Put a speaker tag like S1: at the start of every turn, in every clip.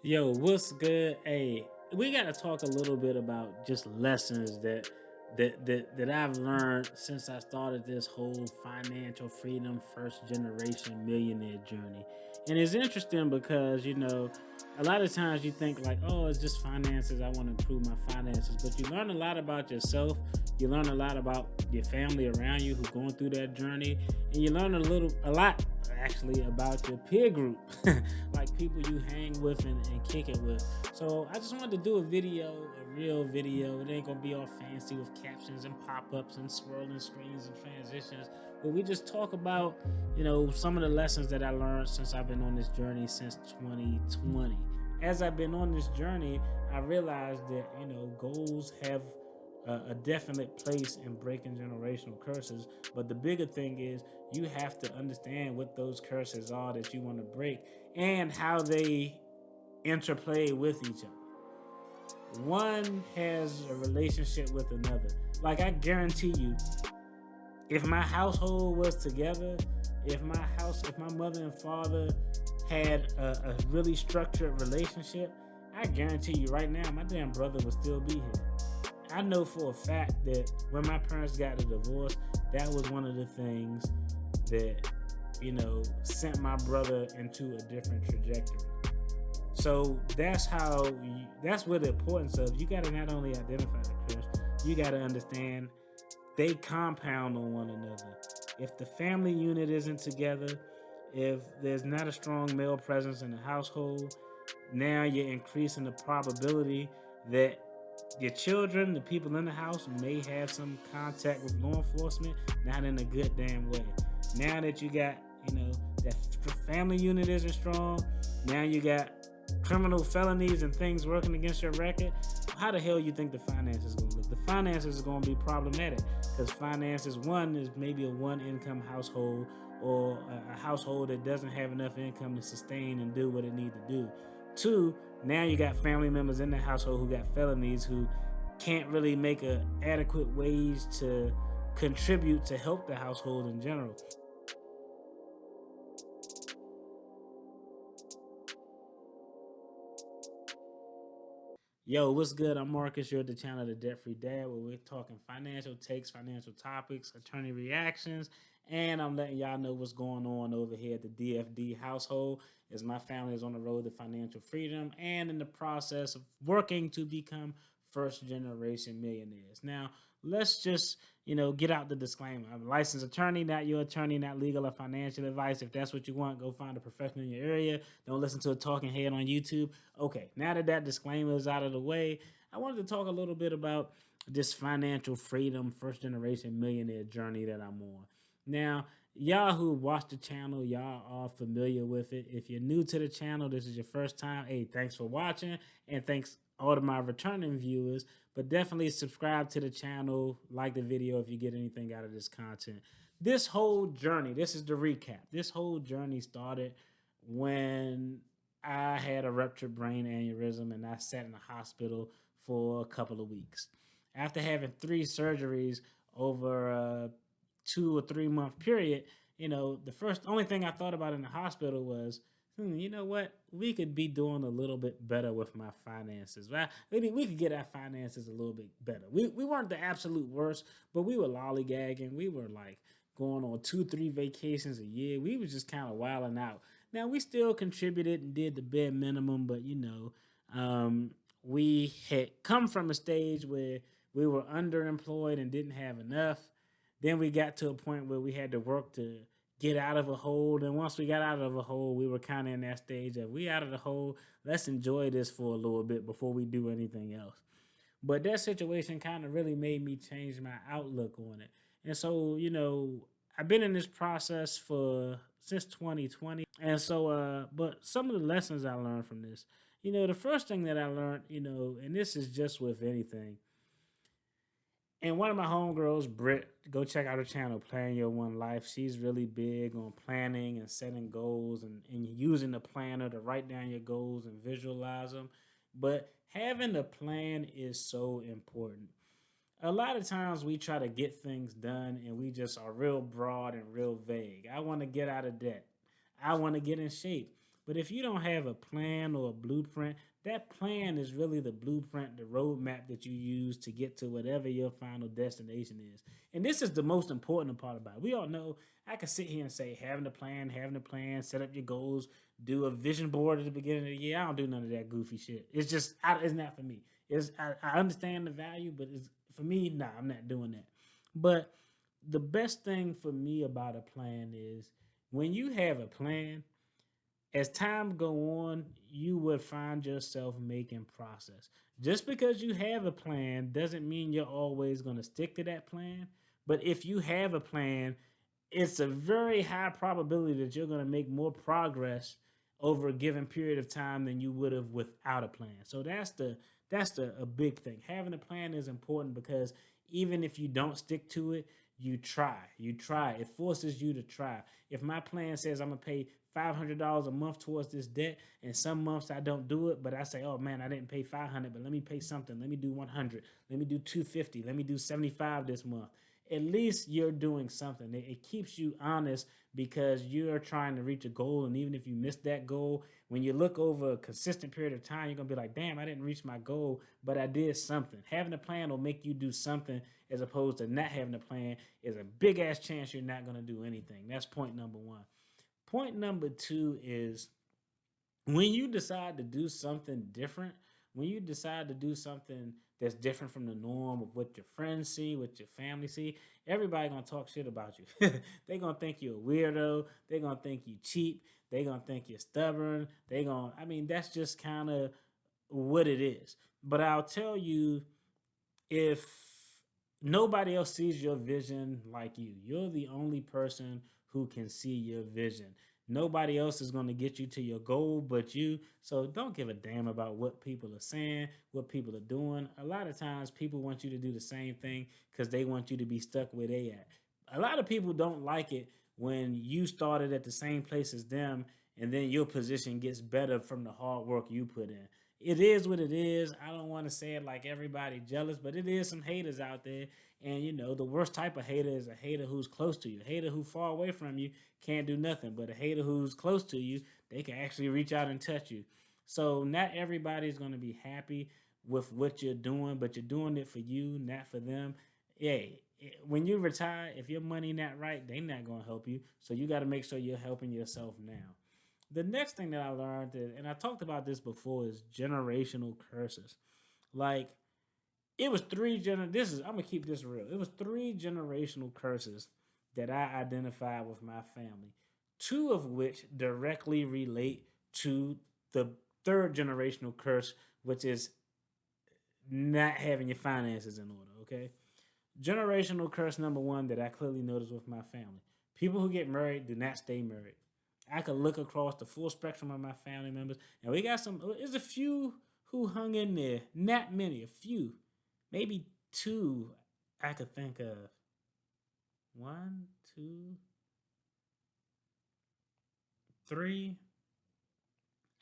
S1: Yo, what's good? Hey, we got to talk a little bit about just lessons that I've learned since I started this whole financial freedom first generation millionaire journey. And it's interesting because, a lot of times you think like, "Oh, it's just finances. I want to improve my finances." But you learn a lot about yourself. You learn a lot about your family around you who's going through that journey, and you learn a lot actually about your peer group. Like people you hang with and kick it with. So I just wanted to do a video, a real video. It ain't gonna be all fancy with captions and pop-ups and swirling screens and transitions. But we just talk about, some of the lessons that I learned since I've been on this journey since 2020. As I've been on this journey, I realized that, goals have a definite place in breaking generational curses. But the bigger thing is you have to understand what those curses are that you want to break and how they interplay with each other. One has a relationship with another. Like I guarantee you, if my household was together, if my mother and father had a really structured relationship, I guarantee you right now, my damn brother would still be here. I know for a fact that when my parents got a divorce, that was one of the things that, sent my brother into a different trajectory. So that's where the importance of you got to not only identify the curse, you got to understand they compound on one another. If the family unit isn't together, if there's not a strong male presence in the household, now you're increasing the probability that your children, the people in the house, may have some contact with law enforcement, not in a good damn way. Now that you got, that family unit isn't strong, now you got criminal felonies and things working against your record. How the hell you think the finances is going to look? The finances is going to be problematic because finances, one, is maybe a one income household or a household that doesn't have enough income to sustain and do what it need to do. Two, now you got family members in the household who got felonies who can't really make a adequate wage to contribute to help the household in general. Yo, what's good? I'm Marcus. You're at the channel The Debt Free Dad, where we're talking financial takes, financial topics, attorney reactions, and I'm letting y'all know what's going on over here at the DFD household as my family is on the road to financial freedom and in the process of working to become first generation millionaires. Now, let's just, get out the disclaimer. I'm a licensed attorney, not your attorney, not legal or financial advice. If that's what you want, go find a professional in your area. Don't listen to a talking head on YouTube. Okay, now that disclaimer is out of the way, I wanted to talk a little bit about this financial freedom first generation millionaire journey that I'm on. Now, y'all who watch the channel, y'all are familiar with it. If you're new to the channel, this is your first time. Hey, thanks for watching, and thanks all of my returning viewers. But definitely subscribe to the channel, like the video if you get anything out of this content. This whole journey, this is the recap. This whole journey started when I had a ruptured brain aneurysm and I sat in the hospital for a couple of weeks. After having three surgeries over a 2 or 3 month period, the only thing I thought about in the hospital was, you know what? We could be doing a little bit better with my finances. Right? Maybe we could get our finances a little bit better. We weren't the absolute worst, but we were lollygagging. We were like going on 2, 3 vacations a year. We was just kind of wilding out. Now we still contributed and did the bare minimum, but we had come from a stage where we were underemployed and didn't have enough. Then we got to a point where we had to work to get out of a hole. And once we got out of a hole, we were kind of in that stage of we out of the hole. Let's enjoy this for a little bit before we do anything else. But that situation kind of really made me change my outlook on it. And so, I've been in this process for since 2020. And so, but some of the lessons I learned from this, the first thing that I learned, and this is just with anything, and one of my homegirls, Britt, go check out her channel, Plan Your One Life. She's really big on planning and setting goals and using the planner to write down your goals and visualize them. But having a plan is so important. A lot of times we try to get things done and we just are real broad and real vague. I want to get out of debt. I want to get in shape. But if you don't have a plan or a blueprint, that plan is really the blueprint, the roadmap that you use to get to whatever your final destination is. And this is the most important part about it. We all know I can sit here and say having a plan, set up your goals, do a vision board at the beginning of the year. I don't do none of that goofy shit. It's not for me. I understand the value, but it's for me. Nah, I'm not doing that. But the best thing for me about a plan is when you have a plan, as time go on, you would find yourself making process. Just because you have a plan doesn't mean you're always going to stick to that plan. But if you have a plan, it's a very high probability that you're going to make more progress over a given period of time than you would have without a plan. So that's the a big thing. Having a plan is important because even if you don't stick to it, you try. You try. It forces you to try. If my plan says I'm gonna pay $500 a month towards this debt, and some months I don't do it, but I say, oh man, I didn't pay 500, but let me pay something. Let me do 100. Let me do 250. Let me do 75 this month. At least you're doing something. It keeps you honest because you're trying to reach a goal. And even if you miss that goal, when you look over a consistent period of time, you're going to be like, damn, I didn't reach my goal, but I did something. Having a plan will make you do something as opposed to not having a plan is a big ass chance you're not going to do anything. That's point number one. Point number two is when you decide to do something different, when you decide to do something that's different from the norm of what your friends see, what your family see, everybody gonna talk shit about you. They gonna think you're a weirdo. They gonna think you cheap. They gonna think you're stubborn. I mean, that's just kind of what it is. But I'll tell you, if nobody else sees your vision like you, you're the only person who can see your vision. Nobody else is going to get you to your goal but you. So don't give a damn about what people are saying, what people are doing. A lot of times people want you to do the same thing because they want you to be stuck where they at. A lot of people don't like it when you started at the same place as them and then your position gets better from the hard work you put in. It is what it is. I don't want to say it like everybody jealous, but it is some haters out there. And the worst type of hater is a hater who's close to you. A hater who far away from you can't do nothing, but a hater who's close to you, they can actually reach out and touch you. So not everybody's going to be happy with what you're doing, but you're doing it for you, not for them. Yeah, when you retire, if your money not right, they not going to help you. So you got to make sure you're helping yourself now. The next thing that I learned, and I talked about this before, is generational curses. Like it was This is I'm gonna keep this real. It was three generational curses that I identified with my family. Two of which directly relate to the third generational curse, which is not having your finances in order. Okay, generational curse number one that I clearly noticed with my family: people who get married do not stay married. I could look across the full spectrum of my family members, and we got some. There's a few who hung in there. Not many, a few, maybe two. I could think of one, two, three.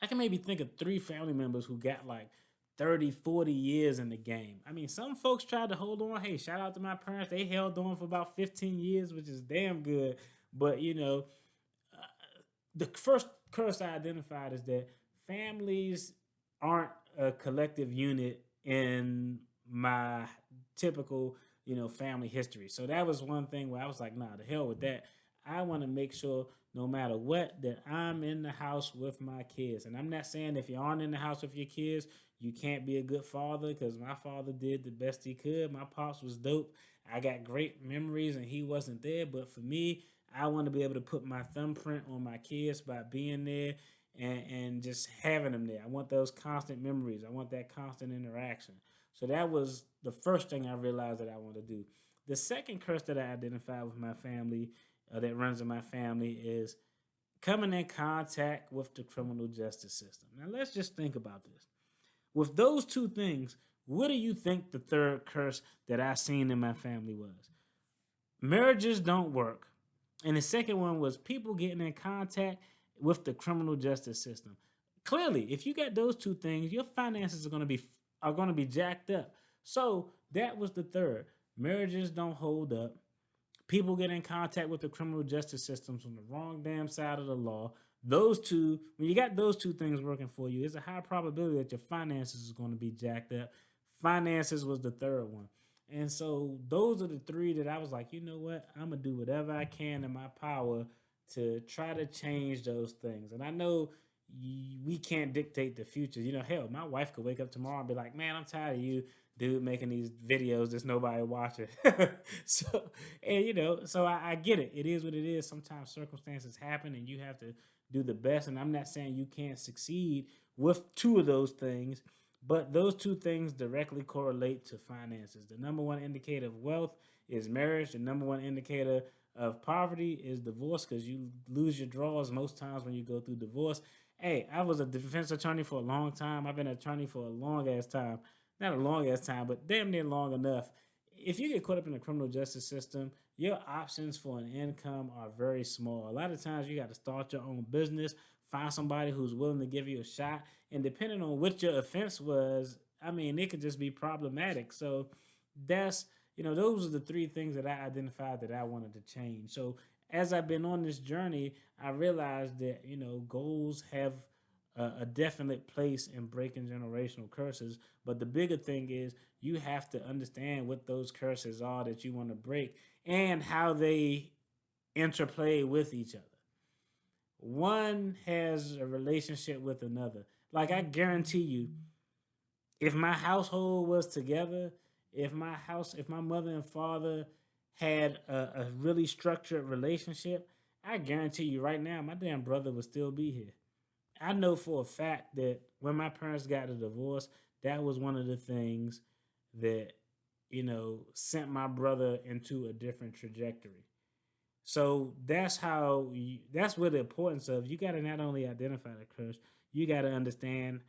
S1: I can maybe think of three family members who got like 30, 40 years in the game. I mean, some folks tried to hold on. Hey, shout out to my parents. They held on for about 15 years, which is damn good. But, the first curse I identified is that families aren't a collective unit in my typical, family history. So that was one thing where I was like, nah, the hell with that. I want to make sure no matter what that I'm in the house with my kids. And I'm not saying if you aren't in the house with your kids, you can't be a good father because my father did the best he could. My pops was dope. I got great memories and he wasn't there. But for me, I want to be able to put my thumbprint on my kids by being there and just having them there. I want those constant memories. I want that constant interaction. So that was the first thing I realized that I want to do. The second curse that I identified with my family, that runs in my family, is coming in contact with the criminal justice system. Now, let's just think about this. With those two things, what do you think the third curse that I seen in my family was? Marriages don't work. And the second one was people getting in contact with the criminal justice system. Clearly, if you got those two things, your finances are going to be jacked up. So that was the third. Marriages don't hold up. People get in contact with the criminal justice systems on the wrong damn side of the law. Those two, when you got those two things working for you, it's a high probability that your finances is going to be jacked up. Finances was the third one. And so those are the three that I was like, you know what? I'm gonna do whatever I can in my power to try to change those things. And I know we can't dictate the future. You know, hell, my wife could wake up tomorrow and be like, "Man, I'm tired of you, dude, making these videos. There's nobody watching." So, and so I get it. It is what it is. Sometimes circumstances happen, and you have to do the best. And I'm not saying you can't succeed with two of those things, but those two things directly correlate to finances. The number one indicator of wealth is marriage. The number one indicator of poverty is divorce, because you lose your drawers most times when you go through divorce. Hey, I was a defense attorney for a long time. I've been an attorney for a long ass time. Not a long ass time, but damn near long enough. If you get caught up in the criminal justice system, your options for an income are very small. A lot of times you got to start your own business, find somebody who's willing to give you a shot, and depending on what your offense was, I mean, it could just be problematic. So that's those are the three things that I identified that I wanted to change. So as I've been on this journey, I realized that goals have a definite place in breaking generational curses. But the bigger thing is you have to understand what those curses are that you want to break and how they interplay with each other. One has a relationship with another. Like, I guarantee you, if my household was together, if my mother and father had a really structured relationship, I guarantee you right now, my damn brother would still be here. I know for a fact that when my parents got a divorce, that was one of the things that, sent my brother into a different trajectory. So that's where the importance of, you got to not only identify the curse, you got to understand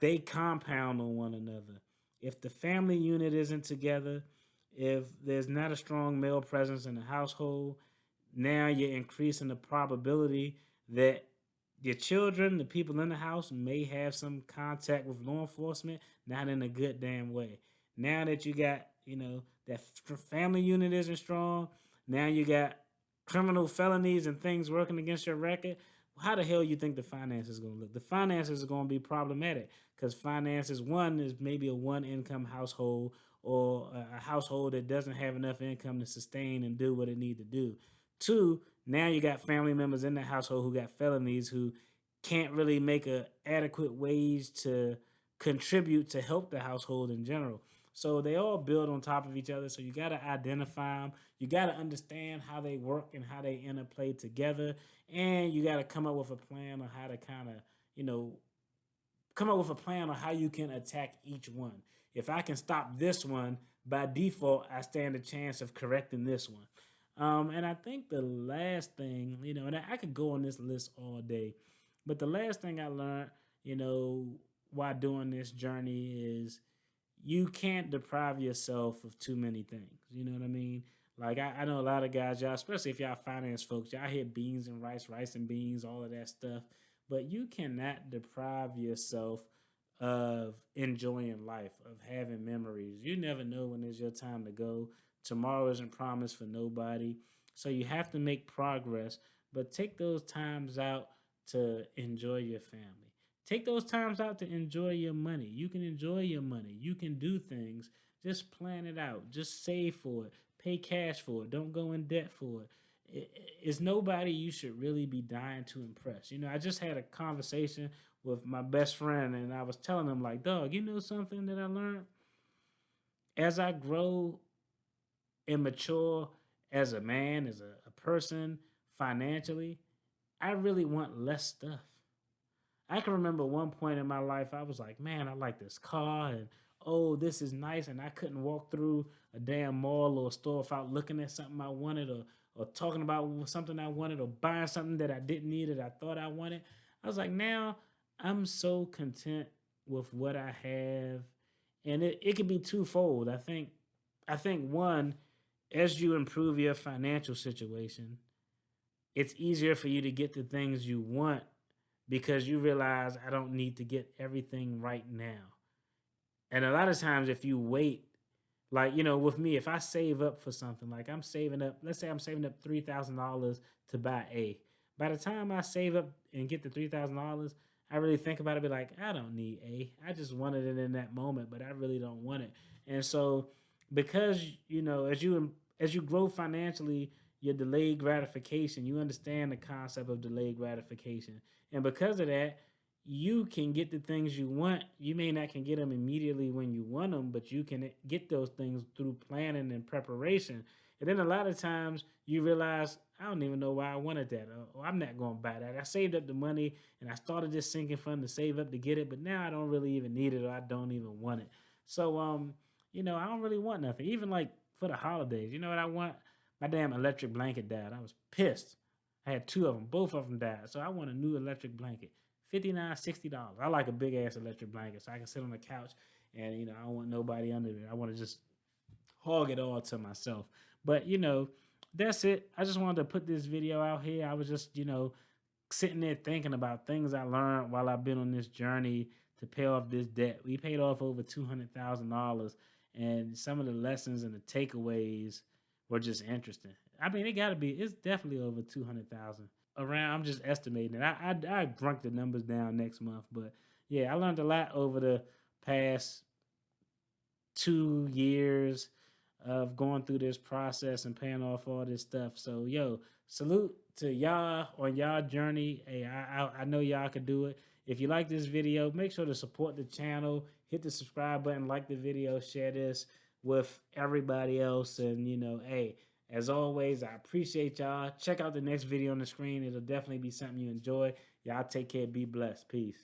S1: they compound on one another. If the family unit isn't together, if there's not a strong male presence in the household, now you're increasing the probability that your children, the people in the house, may have some contact with law enforcement, not in a good damn way. Now that you got, that family unit isn't strong, now you got criminal felonies and things working against your record. How the hell you think the finances is going to look? The finances is going to be problematic because finances, one, is maybe a one income household, or a household that doesn't have enough income to sustain and do what it need to do. Two, now you got family members in the household who got felonies, who can't really make a adequate wage to contribute to help the household in general. So they all build on top of each other. So you got to identify them. You got to understand how they work and how they interplay together. And you got to come up with a plan on how to kind of, you know, come up with a plan on how you can attack each one. If I can stop this one, by default, I stand a chance of correcting this one. And I think the last thing, and I could go on this list all day, but the last thing I learned, while doing this journey is you can't deprive yourself of too many things. You know what I mean? Like, I know a lot of guys, y'all, especially if y'all finance folks, y'all hear beans and rice, rice and beans, all of that stuff. But you cannot deprive yourself of enjoying life, of having memories. You never know when it's your time to go. Tomorrow isn't promised for nobody. So you have to make progress, but take those times out to enjoy your family. Take those times out to enjoy your money. You can enjoy your money. You can do things. Just plan it out. Just save for it. Pay cash for it. Don't go in debt for it. It's nobody you should really be dying to impress. I just had a conversation with my best friend, and I was telling him, like, dog, you know something that I learned? As I grow and mature as a man, as a person, financially, I really want less stuff. I can remember one point in my life I was like, man, I like this car, and oh, this is nice, and I couldn't walk through a damn mall or a store without looking at something I wanted, or talking about something I wanted, or buying something that I didn't need that I thought I wanted. I was like, now I'm so content with what I have. And it could be twofold. I think one, as you improve your financial situation, it's easier for you to get the things you want because you realize I don't need to get everything right now. And a lot of times, if you wait, like, with me, if I save up for something, like I'm saving up, let's say I'm saving up $3,000 to buy A, By the time I save up and get the $3,000, I really think about it, be like, I don't need A. I just wanted it in that moment, but I really don't want it. And so, because as you grow financially, your delayed gratification, you understand the concept of delayed gratification, and because of that, you can get the things you want. You may not can get them immediately when you want them, but you can get those things through planning and preparation. And then a lot of times you realize, I don't even know why I wanted that. Or I'm not going to buy that. I saved up the money and I started this sinking fund to save up to get it, but now I don't really even need it or I don't even want it. So, I don't really want nothing. Even like for the holidays, you know what I want? My damn electric blanket died. I was pissed. I had two of them. Both of them died. So I want a new electric blanket. 59 $60. I like a big ass electric blanket so I can sit on the couch and I don't want nobody under it. I want to just hog it all to myself. But that's it. I just wanted to put this video out here. I was just, sitting there thinking about things I learned while I've been on this journey to pay off this debt. We paid off over $200,000, and some of the lessons and the takeaways were just interesting. I mean, it's definitely over 200,000 around. I'm just estimating it. I drunk the numbers down next month, but yeah, I learned a lot over the past 2 years of going through this process and paying off all this stuff. So, salute to y'all on y'all journey. Hey, I know y'all can do it. If you like this video, make sure to support the channel, hit the subscribe button, like the video, share this with everybody else. And, hey, as always, I appreciate y'all. Check out the next video on the screen. It'll definitely be something you enjoy. Y'all take care. Be blessed. Peace.